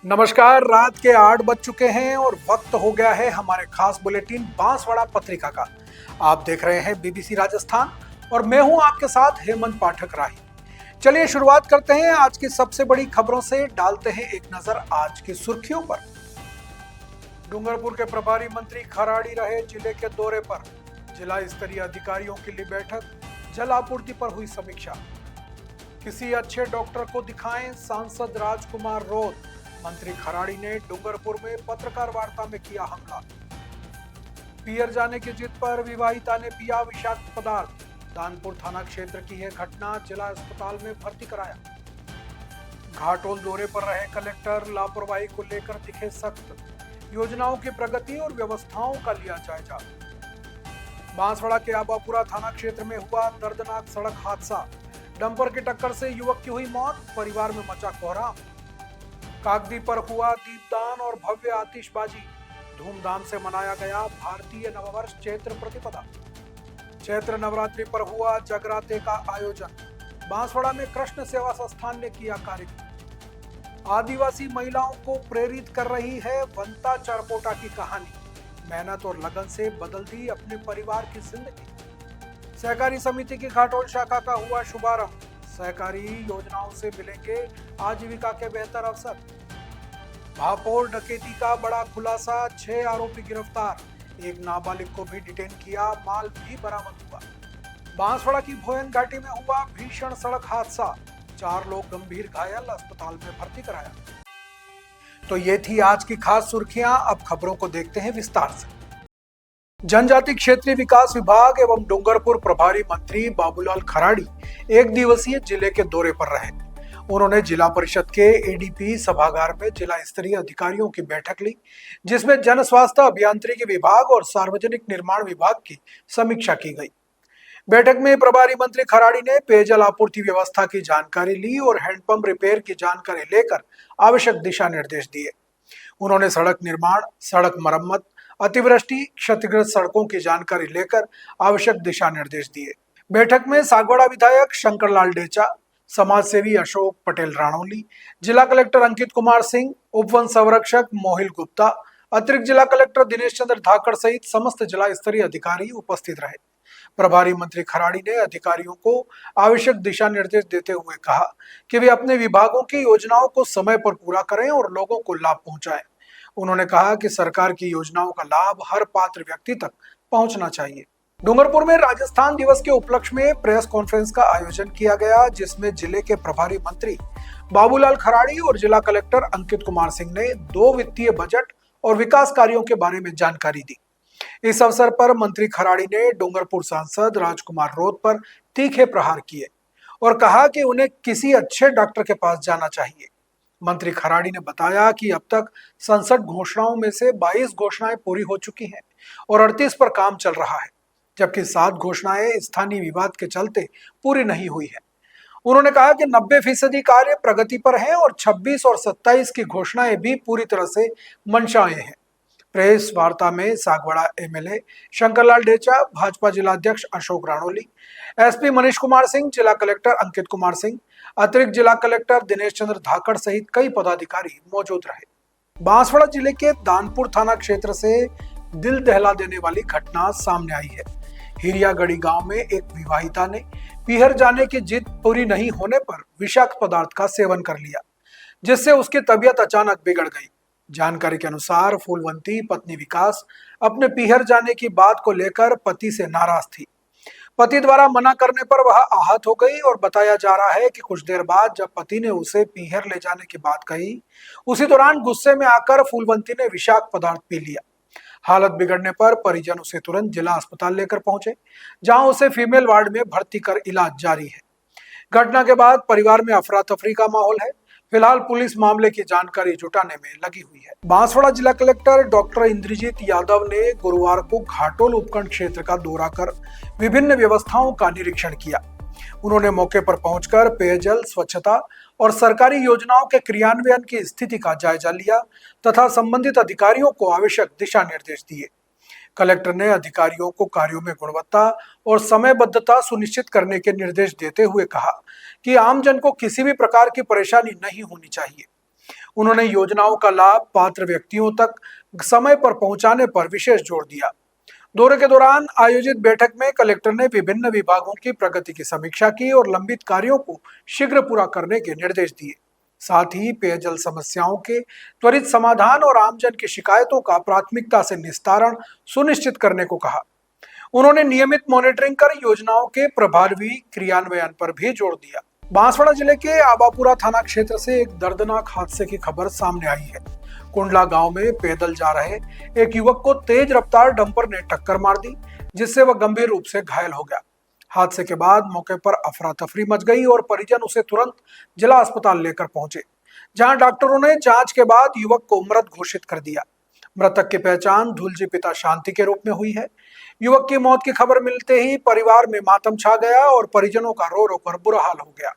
नमस्कार। रात के 8 बज चुके हैं और वक्त हो गया है हमारे खास बुलेटिन बांसवाड़ा पत्रिका का। आप देख रहे हैं बीबीसी राजस्थान और मैं हूं आपके साथ हेमंत पाठक राही। चलिए शुरुआत करते हैं आज की सबसे बड़ी खबरों से। डालते हैं एक नजर आज की सुर्खियों पर। डूंगरपुर के प्रभारी मंत्री खराड़ी रहे जिले के दौरे पर। जिला स्तरीय अधिकारियों की ली बैठक। जल आपूर्ति पर हुई समीक्षा। किसी अच्छे डॉक्टर को दिखाएं, सांसद राजकुमार रोध। मंत्री खराड़ी ने डूंगरपुर में पत्रकार वार्ता में किया हमला। पियर जाने की जिद पर विवाहिता ने पिया विषाक्त पदार्थ। दानपुर थाना क्षेत्र की है घटना, जिला अस्पताल में भर्ती कराया। घाटोल दौरे पर रहे कलेक्टर, लापरवाही को लेकर दिखे सख्त। योजनाओं की प्रगति और व्यवस्थाओं का लिया जायजा। बांसवाड़ा के आबापुरा थाना क्षेत्र में हुआ दर्दनाक सड़क हादसा। डंपर की टक्कर से युवक की हुई मौत, परिवार में मचा कोहराम। कागदी पर हुआ दीपदान और भव्य आतिशबाजी। धूमधाम से मनाया गया भारतीय नववर्ष चैत्र प्रतिपदा। चैत्र नवरात्रि पर हुआ जगराते का आयोजन। बांसवाड़ा में कृष्ण सेवा संस्थान ने किया कार्यक्रम। आदिवासी महिलाओं को प्रेरित कर रही है वंता चारपोटा की कहानी। मेहनत और लगन से बदल दी अपने परिवार की जिंदगी। सहकारी समिति की घाटोल शाखा का हुआ शुभारंभ। सहकारी योजनाओं से मिलेंगे आजीविका के बेहतर अवसर। भापोर डकैती का बड़ा खुलासा, 6 आरोपी गिरफ्तार। एक नाबालिग को भी डिटेन किया, माल भी बरामद हुआ। बांसवाड़ा की भोयन घाटी में हुआ भीषण सड़क हादसा। 4 लोग गंभीर घायल, अस्पताल में भर्ती कराया। तो ये थी आज की खास सुर्खियां। अब खबरों को देखते हैं विस्तार से। जनजाति क्षेत्रीय विकास विभाग एवं डूंगरपुर प्रभारी मंत्री बाबूलाल खराड़ी एक दिवसीय जिले के दौरे पर रहे। उन्होंने जिला परिषद के एडीपी सभागार में जिला स्तरीय अधिकारियों की बैठक ली, जिसमें जन स्वास्थ्य अभियांत्रिकी विभाग और सार्वजनिक निर्माण विभाग की समीक्षा की गई। बैठक में प्रभारी मंत्री खराड़ी ने पेयजल आपूर्ति व्यवस्था की जानकारी ली और हैंडपंप रिपेयर की जानकारी लेकर आवश्यक दिशा निर्देश दिए। उन्होंने सड़क निर्माण, सड़क मरम्मत, अतिवृष्टि क्षतिग्रस्त सड़कों की जानकारी लेकर आवश्यक दिशा निर्देश दिए। बैठक में सागवाड़ा विधायक शंकरलाल डेचा, समाज सेवी अशोक पटेल राणौली, जिला कलेक्टर अंकित कुमार सिंह, उपवन संरक्षक मोहिल गुप्ता, अतिरिक्त जिला कलेक्टर दिनेश चंद्र धाकड़ सहित समस्त जिला स्तरीय अधिकारी उपस्थित रहे। प्रभारी मंत्री खराड़ी ने अधिकारियों को आवश्यक दिशा निर्देश देते हुए कहा कि वे अपने विभागों की योजनाओं को समय पर पूरा करें और लोगों को लाभ पहुंचाएं। उन्होंने कहा कि सरकार की योजनाओं का लाभ हर पात्र व्यक्ति तक पहुंचना चाहिए। डूंगरपुर में राजस्थान दिवस के उपलक्ष्य में प्रेस कॉन्फ्रेंस का आयोजन किया गया, जिसमें जिले के प्रभारी मंत्री बाबूलाल खराड़ी और जिला कलेक्टर अंकित कुमार सिंह ने 2 वित्तीय बजट और विकास कार्यों के बारे में जानकारी दी। इस अवसर पर मंत्री खराड़ी ने डूंगरपुर सांसद राजकुमार रोध पर तीखे प्रहार किए और कहा कि उन्हें किसी अच्छे डॉक्टर के पास जाना चाहिए। मंत्री खराड़ी ने बताया कि अब तक 67 घोषणाओं में से 22 घोषणाएं पूरी हो चुकी हैं और 38 पर काम चल रहा है, जबकि 7 घोषणाएं स्थानीय विवाद के चलते पूरी नहीं हुई है। उन्होंने कहा कि 90% कार्य प्रगति पर हैं और 26 और 27 की घोषणाएं भी पूरी तरह से मंशा हैं। प्रेस वार्ता में सागवाड़ा एमएलए शंकरलाल डेचा, भाजपा जिलाध्यक्ष अशोक राणौली, एसपी मनीष कुमार सिंह, जिला कलेक्टर अंकित कुमार सिंह, अतिरिक्त जिला कलेक्टर दिनेश चंद्र धाकड़ सहित कई पदाधिकारी मौजूद रहे। बांसवाड़ा जिले के दानपुर थाना क्षेत्र से दिल दहला देने वाली घटना सामने आई है। हिरियागढ़ी गांव में एक विवाहिता ने पीहर जाने की जिद पूरी नहीं होने पर विषाक्त पदार्थ का सेवन कर लिया, जिससे उसकी तबीयत अचानक बिगड़ गई। जानकारी के अनुसार फूलवंती पत्नी विकास अपने पीहर जाने की बात को लेकर पति से नाराज थी। पति द्वारा मना करने पर वह आहत हो गई और बताया जा रहा है कि कुछ देर बाद जब पति ने उसे पीहर ले जाने की बात कही, उसी दौरान गुस्से में आकर फूलवंती ने विषाक्त पदार्थ पी लिया। हालत बिगड़ने पर परिजन उसे तुरंत जिला अस्पताल लेकर पहुंचे, जहां उसे फीमेल वार्ड में भर्ती कर इलाज जारी है। घटना के बाद परिवार में अफरा तफरी का माहौल है। फिलहाल पुलिस मामले की जानकारी जुटाने में लगी हुई है। बांसवाड़ा जिला कलेक्टर डॉक्टर इंद्रजीत यादव ने गुरुवार को घाटोल उपखंड क्षेत्र का दौरा कर विभिन्न व्यवस्थाओं का निरीक्षण किया। उन्होंने मौके पर पहुंचकर पेयजल, स्वच्छता और सरकारी योजनाओं के क्रियान्वयन की स्थिति का जायजा लिया तथा संबंधित अधिकारियों को आवश्यक दिशा निर्देश दिए। कलेक्टर ने अधिकारियों को कार्यों में गुणवत्ता और समयबद्धता सुनिश्चित करने के निर्देश देते हुए कहा कि आमजन को किसी भी प्रकार की परेशानी नहीं होनी चाहिए। उन्होंने योजनाओं का लाभ पात्र व्यक्तियों तक समय पर पहुंचाने पर विशेष जोर दिया। दौरे के दौरान आयोजित बैठक में कलेक्टर ने विभिन्न विभागों की प्रगति की समीक्षा की और लंबित कार्यों को शीघ्र पूरा करने के निर्देश दिए। साथ ही पेयजल समस्याओं के त्वरित समाधान और आमजन की शिकायतों का प्राथमिकता से निस्तारण सुनिश्चित करने को कहा। उन्होंने नियमित मॉनिटरिंग कर योजनाओं के प्रभावी क्रियान्वयन पर भी जोर दिया। बांसवाड़ा जिले के आबापुरा थाना क्षेत्र से एक दर्दनाक हादसे की खबर सामने आई है। कुंडला गांव में पैदल जा रहे एक युवक को तेज रफ्तार डंपर ने टक्कर मार दी, जिससे वह गंभीर रूप से घायल हो गया। हादसे के बाद मौके पर अफरा तफरी मच गई और परिजन उसे तुरंत जिला अस्पताल लेकर पहुंचे, जहां डॉक्टरों ने जांच के बाद युवक को मृत घोषित कर दिया। मृतक की पहचान धुलजी पिता शांति के रूप में हुई है। युवक की मौत की खबर मिलते ही परिवार में मातम छा गया और परिजनों का रो रो कर बुरा हाल हो गया।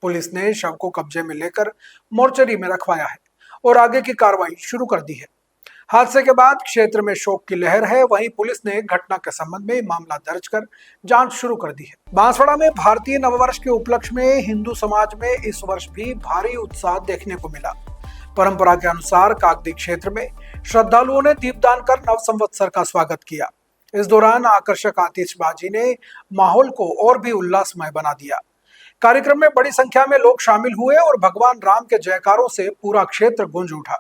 पुलिस ने शव को कब्जे में लेकर मोर्चरी में रखवाया है और आगे की कार्रवाई शुरू कर दी है। हादसे के बाद क्षेत्र में शोक की लहर है। वहीं पुलिस ने घटना के संबंध में मामला दर्ज कर जांच शुरू कर दी है। बांसवाड़ा में भारतीय नववर्ष के उपलक्ष्य में हिंदू समाज में इस वर्ष भी भारी उत्साह देखने को मिला। परंपरा के अनुसार काकदी क्षेत्र में श्रद्धालुओं ने दीपदान कर नव संवत्सर का स्वागत किया। इस दौरान आकर्षक आतिशबाजी ने माहौल को और भी उल्लासमय बना दिया। कार्यक्रम में बड़ी संख्या में लोग शामिल हुए और भगवान राम के जयकारों से पूरा क्षेत्र गूंज उठा।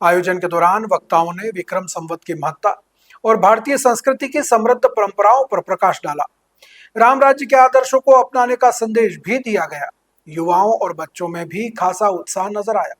आयोजन के दौरान वक्ताओं ने विक्रम संवत की महत्ता और भारतीय संस्कृति की समृद्ध परंपराओं पर प्रकाश डाला। राम राज्य के आदर्शों को अपनाने का संदेश भी दिया गया। युवाओं और बच्चों में भी खासा उत्साह नजर आया।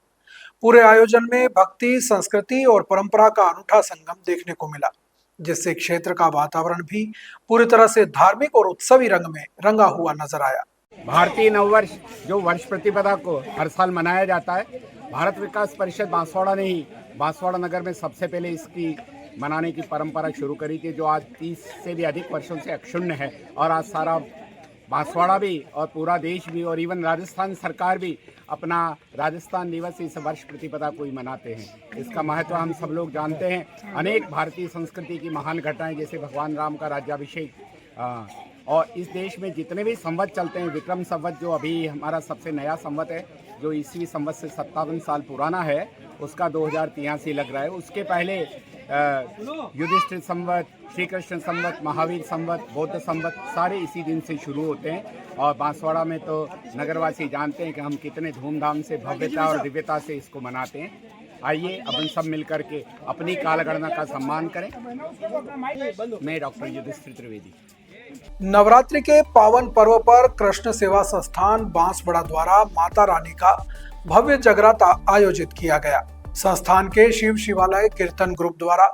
पूरे आयोजन में भक्ति, संस्कृति और परंपरा का अनूठा संगम देखने को मिला, जिससे क्षेत्र का वातावरण भी पूरी तरह से धार्मिक और उत्सवी रंग में रंगा हुआ नजर आया। भारतीय नववर्ष जो वर्ष प्रतिपदा को हर साल मनाया जाता है, भारत विकास परिषद बांसवाड़ा ने ही बांसवाड़ा नगर में सबसे पहले इसकी मनाने की परंपरा शुरू करी थी, जो आज 30 से भी अधिक वर्षों से अक्षुण्ण है। और आज सारा बांसवाड़ा भी और पूरा देश भी और इवन राजस्थान सरकार भी अपना राजस्थान दिवस इस वर्ष प्रतिपदा को ही मनाते हैं। इसका महत्व हम सब लोग जानते हैं। अनेक भारतीय संस्कृति की महान घटनाएं जैसे भगवान राम का राज्याभिषेक और इस देश में जितने भी संवत चलते हैं, विक्रम संवत जो अभी हमारा सबसे नया संवत है, जो ईस्वी संवत से 57 साल पुराना है, उसका 2083 लग रहा है। उसके पहले युधिष्ठिर संवत, श्री कृष्ण संवत, महावीर संवत, बौद्ध संवत सारे इसी दिन से शुरू होते हैं। और बांसवाड़ा में तो नगरवासी जानते हैं कि हम कितने धूमधाम से, भव्यता और दिव्यता से इसको मनाते हैं। आइए अपन सब मिलकर के अपनी कालगणना का सम्मान करें। मैं डॉक्टर युधिष्ठिर त्रिवेदी। नवरात्रि के पावन पर्व पर कृष्ण सेवा संस्थान बांसवाड़ा द्वारा माता रानी का भव्य जगराता आयोजित किया गया। संस्थान के शिव शिवालय कीर्तन ग्रुप द्वारा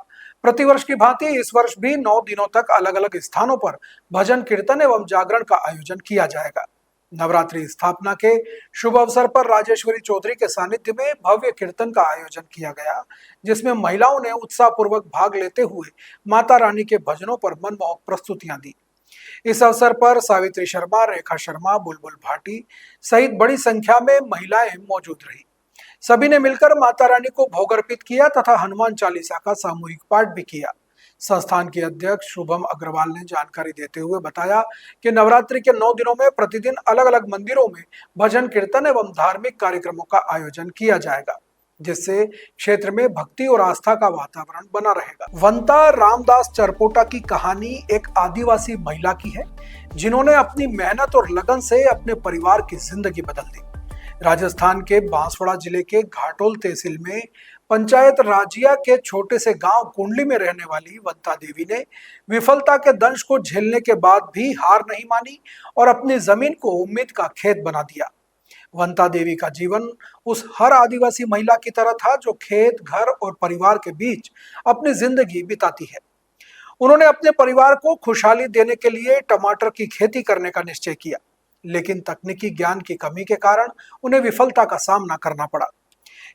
प्रतिवर्ष की भांति इस वर्ष भी 9 दिनों तक अलग अलग स्थानों पर भजन कीर्तन एवं जागरण का आयोजन किया जाएगा। नवरात्रि स्थापना के शुभ अवसर पर राजेश्वरी चौधरी के सानिध्य में भव्य कीर्तन का आयोजन किया गया, जिसमें महिलाओं ने उत्साहपूर्वक भाग लेते हुए माता रानी के भजनों पर मनमोहक प्रस्तुतियां दी। इस अवसर पर सावित्री शर्मा, रेखा शर्मा, बुलबुल भाटी सहित बड़ी संख्या में महिलाएं मौजूद रही। सभी ने मिलकर माता रानी को भोग अर्पित किया तथा हनुमान चालीसा का सामूहिक पाठ भी किया। संस्थान के अध्यक्ष शुभम अग्रवाल ने जानकारी देते हुए बताया कि नवरात्रि के 9 दिनों में प्रतिदिन अलग अलग मंदिरों में भजन कीर्तन एवं धार्मिक कार्यक्रमों का आयोजन किया जाएगा, जिससे क्षेत्र में भक्ति और आस्था का वातावरण बना रहेगा। वंता रामदास चरपोटा की कहानी एक आदिवासी महिला की है, जिन्होंने अपनी मेहनत और लगन से अपने परिवार की जिंदगी बदल दी। राजस्थान के बांसवाड़ा जिले के घाटोल तहसील में पंचायत राजिया के छोटे से गांव कुंडली में रहने वाली वंता देवी ने विफलता के दंश को झेलने के बाद भी हार नहीं मानी और अपनी जमीन को उम्मीद का खेत बना दिया। वंता देवी का जीवन उस हर आदिवासी महिला की तरह था जो खेत, घर और परिवार के बीच अपनी जिंदगी बिताती है। उन्होंने अपने परिवार को खुशहाली देने के लिए टमाटर की खेती करने का निश्चय किया, लेकिन तकनीकी ज्ञान की कमी के कारण उन्हें विफलता का सामना करना पड़ा।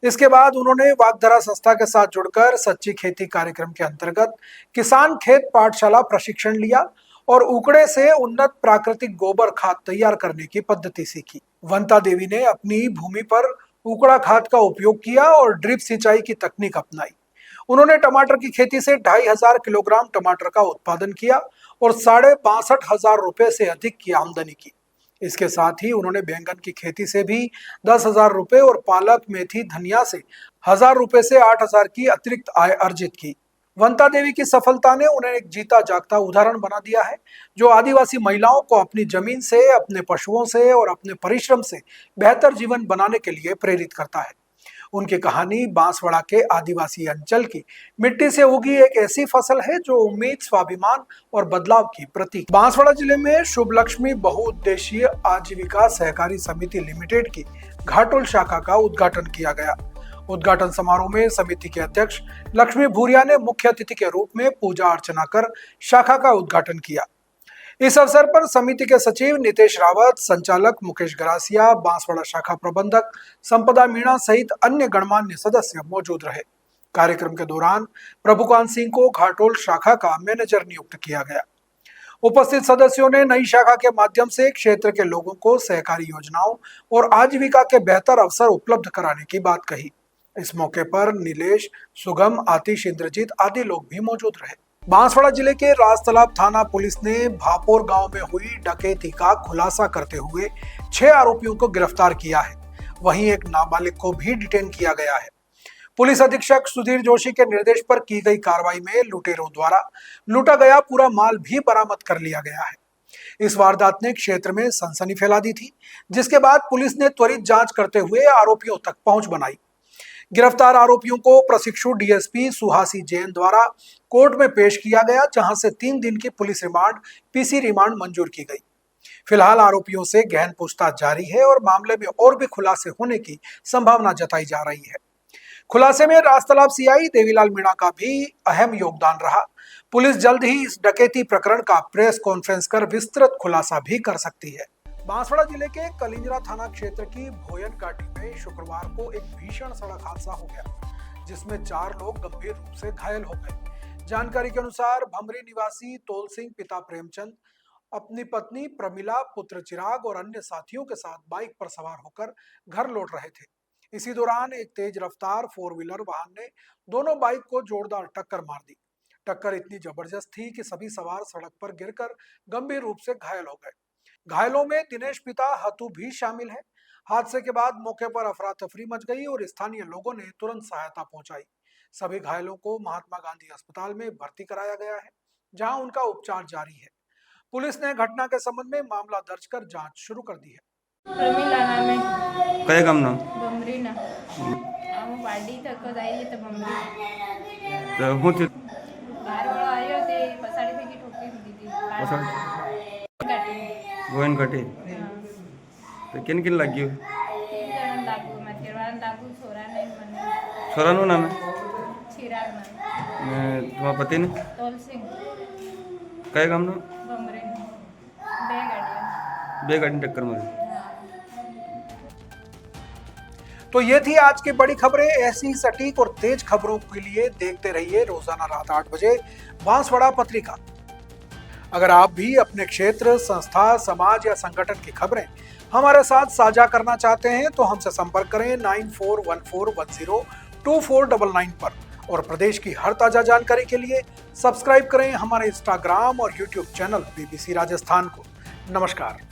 इसके बाद उन्होंने वागधरा संस्था के साथ जुड़कर सच्ची खेती कार्यक्रम के अंतर्गत किसान खेत पाठशाला प्रशिक्षण लिया और उकड़े से उन्नत प्राकृतिक गोबर खाद तैयार करने की पद्धति सीखी। वंता देवी ने अपनी भूमि पर उकड़ा खाद का उपयोग किया और ड्रिप सिंचाई की तकनीक अपनाई। उन्होंने टमाटर की खेती से 2500 किलोग्राम टमाटर का उत्पादन किया और 62,500 रुपए से अधिक की आमदनी की। इसके साथ ही उन्होंने बैंगन की खेती से भी 10,000 रुपए और पालक, मेथी, धनिया से 1,000 रुपए से 8,000 की अतिरिक्त आय अर्जित की। वनिता देवी की सफलता ने उन्हें एक जीता जागता उदाहरण बना दिया है, जो आदिवासी महिलाओं को अपनी जमीन से, अपने पशुओं से और अपने परिश्रम से बेहतर जीवन बनाने के लिए प्रेरित करता है। उनकी कहानी बांसवाड़ा के आदिवासी अंचल की मिट्टी से उगी एक ऐसी फसल है जो उम्मीद, स्वाभिमान और बदलाव की प्रतीक। बांसवाड़ा जिले में शुभ लक्ष्मी बहुउद्देशीय आजीविका सहकारी समिति लिमिटेड की घाटोल शाखा का उद्घाटन किया गया। उद्घाटन समारोह में समिति के अध्यक्ष लक्ष्मी भूरिया ने मुख्य अतिथि के रूप में पूजा अर्चना कर शाखा का उद्घाटन किया। इस अवसर पर समिति के सचिव नितेश रावत, संचालक मुकेश गरासिया, बांसवाड़ा शाखा प्रबंधक संपदा मीणा सहित अन्य गणमान्य सदस्य मौजूद रहे। कार्यक्रम के दौरान प्रभुकांत सिंह को घाटोल शाखा का मैनेजर नियुक्त किया गया। उपस्थित सदस्यों ने नई शाखा के माध्यम से क्षेत्र के लोगों को सहकारी योजनाओं और आजीविका के बेहतर अवसर उपलब्ध कराने की बात कही। इस मौके पर नीलेश, सुगम, आतिश, इंद्रजीत आदि लोग भी मौजूद रहे। बांसवाड़ा जिले के राजतालाब थाना पुलिस ने भापोर गांव में हुई डकैती का खुलासा करते हुए 6 आरोपियों को गिरफ्तार किया है। वहीं एक नाबालिग को भी डिटेन किया गया है। पुलिस अधीक्षक सुधीर जोशी के निर्देश पर की गई कार्रवाई में लुटेरों द्वारा लूटा गया पूरा माल भी बरामद कर लिया गया है। इस वारदात ने क्षेत्र में सनसनी फैला दी थी, जिसके बाद पुलिस ने त्वरित जांच करते हुए आरोपियों तक पहुंच बनाई। गिरफ्तार आरोपियों को प्रशिक्षु डीएसपी सुहासी जैन द्वारा कोर्ट में पेश किया गया, जहां से 3 दिन की पुलिस रिमांड, पीसी रिमांड मंजूर की गई। फिलहाल आरोपियों से गहन पूछताछ जारी है और मामले में और भी खुलासे होने की संभावना जताई जा रही है। खुलासे में राजतालाब सीआई देवीलाल मीणा का भी अहम योगदान रहा। पुलिस जल्द ही इस डकैती प्रकरण का प्रेस कॉन्फ्रेंस कर विस्तृत खुलासा भी कर सकती है। बांसवाड़ा जिले के कलिंजरा थाना क्षेत्र की भोयन घाटी में शुक्रवार को एक भीषण सड़क हादसा हो गया, जिसमें 4 लोग गंभीर रूप से घायल हो गए। जानकारी के अनुसार भमरी निवासी तोल सिंह पिता प्रेमचंद अपनी पत्नी प्रमिला, पुत्र चिराग और अन्य साथियों के साथ बाइक पर सवार होकर घर लौट रहे थे। इसी दौरान एक तेज रफ्तार 4 व्हीलर वाहन ने दोनों बाइक को जोरदार टक्कर मार दी। टक्कर इतनी जबरदस्त थी कि सभी सवार सड़क पर गिरकर गंभीर रूप से घायल हो गए। घायलों में दिनेश पिता हतु भी शामिल है। हादसे के बाद मौके पर अफरा तफरी मच गई और स्थानीय लोगों ने तुरंत सहायता पहुंचाई। सभी घायलों को महात्मा गांधी अस्पताल में भर्ती कराया गया है, जहां उनका उपचार जारी है। पुलिस ने घटना के संबंध में मामला दर्ज कर जांच शुरू कर दी है। प्रमिला नाम है। कय गामना बमरी ना हम वाडी तक जाई तो बमरी तो હું થયું बाहर वाला आयो ते पसाड़ी पे की ठोकी दीदी काटी गोयन घटी तो किन किन लग गયું तीन जन लागू मतेरवान लागू छोरा नहीं मने છોરાનું નામ चिराग ना ને તમારા પતિને तोल सिंह કયા ગામનો बमरी बे गाड़ी બે ગાડીની ટક્કર મારી। तो ये थी आज की बड़ी खबरें। ऐसी सटीक और तेज खबरों के लिए देखते रहिए रोजाना रात 8 बजे बांसवाड़ा पत्रिका। अगर आप भी अपने क्षेत्र, संस्था, समाज या संगठन की खबरें हमारे साथ साझा करना चाहते हैं तो हमसे संपर्क करें 9414102499 पर। और प्रदेश की हर ताजा जानकारी के लिए सब्सक्राइब करें हमारे इंस्टाग्राम और यूट्यूब चैनल बीबीसी राजस्थान को। नमस्कार।